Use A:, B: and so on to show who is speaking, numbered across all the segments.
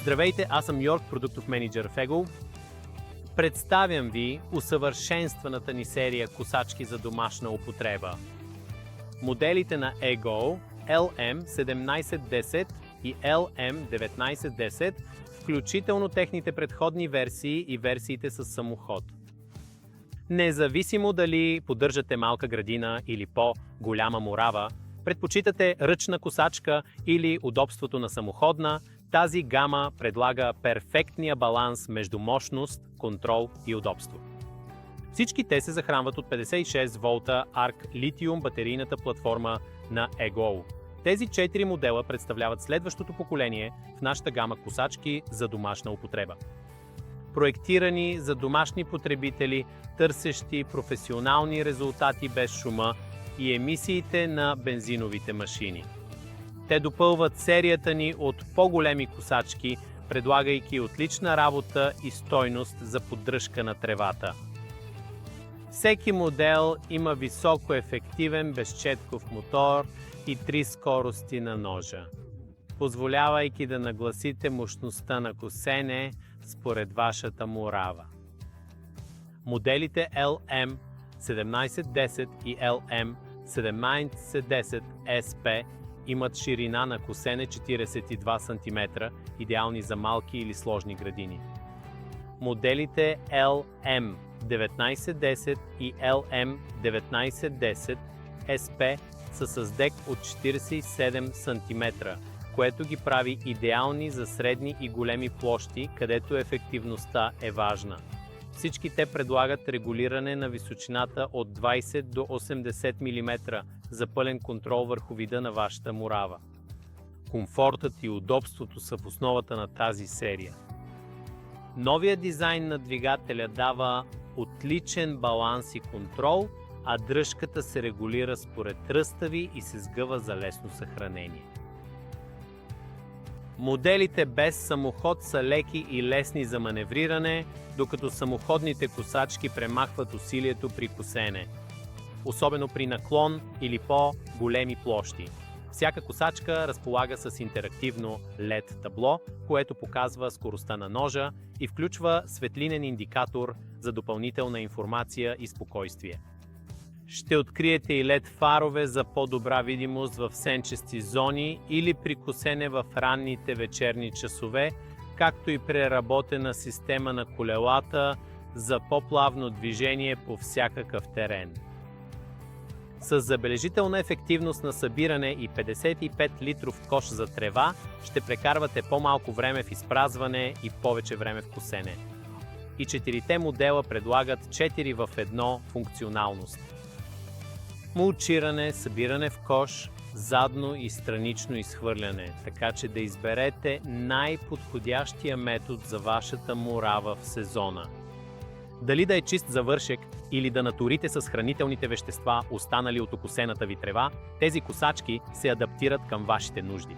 A: Здравейте, аз съм Йорк, продуктов мениджър в Ego. Представям ви усъвършенстваната ни серия косачки за домашна употреба. Моделите на Ego LM1710 и LM1910, включително техните предходни версии и версиите с самоход. Независимо дали поддържате малка градина или по-голяма мурава, предпочитате ръчна косачка или удобството на самоходна, тази гама предлага перфектния баланс между мощност, контрол и удобство. Всички те се захранват от 56 волта ARC литиум батерийната платформа на Ego. Тези 4 модела представляват следващото поколение в нашата гама косачки за домашна употреба. Проектирани за домашни потребители, търсещи професионални резултати без шума и емисиите на бензиновите машини. Те допълват серията ни от по-големи косачки, предлагайки отлична работа и стойност за поддръжка на тревата. Всеки модел има високоефективен безчетков мотор и 3 скорости на ножа, позволявайки да нагласите мощността на косене според вашата мурава. Моделите LM1710 и LM1710 SP имат ширина на косене 42 см, идеални за малки или сложни градини. Моделите LM1910 и LM1910 SP са с дек от 47 см, което ги прави идеални за средни и големи площи, където ефективността е важна. Всички те предлагат регулиране на височината от 20 до 80 мм за пълен контрол върху вида на вашата мурава. Комфортът и удобството са в основата на тази серия. Новият дизайн на двигателя дава отличен баланс и контрол, а дръжката се регулира според ръста ви и се сгъва за лесно съхранение. Моделите без самоход са леки и лесни за маневриране, докато самоходните косачки премахват усилието при косене, особено при наклон или по-големи площи. Всяка косачка разполага с интерактивно LED табло, което показва скоростта на ножа и включва светлинен индикатор за допълнителна информация и спокойствие. Ще откриете и LED фарове за по-добра видимост в сенчести зони или при косене в ранните вечерни часове, както и преработена система на колелата за по-плавно движение по всякакъв терен. С забележителна ефективност на събиране и 55 литров кош за трева, ще прекарвате по-малко време в изпразване и повече време в косене. И 4-те модела предлагат 4 в 1 функционалност. Мулчиране, събиране в кош, задно и странично изхвърляне, така че да изберете най-подходящия метод за вашата мурава в сезона. Дали да е чист завършек или да натурите с хранителните вещества, останали от окосената ви трева, тези косачки се адаптират към вашите нужди.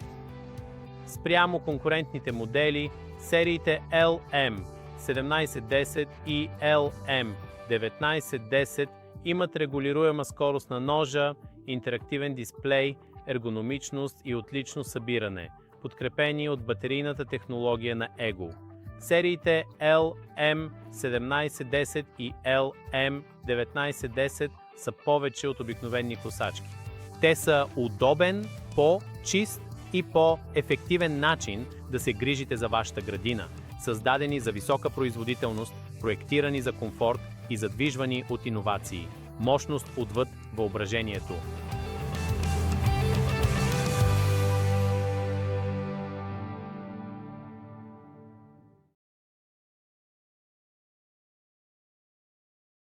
A: Спрямо конкурентните модели, сериите LM1710 и LM1910 имат регулируема скорост на ножа, интерактивен дисплей, ергономичност и отлично събиране, подкрепени от батерийната технология на Ego. Сериите LM1710 и LM1910 са повече от обикновени косачки. Те са удобен, по-чист и по-ефективен начин да се грижите за вашата градина, създадени за висока производителност, проектирани за комфорт и задвижвани от иновации. Мощност отвъд въображението.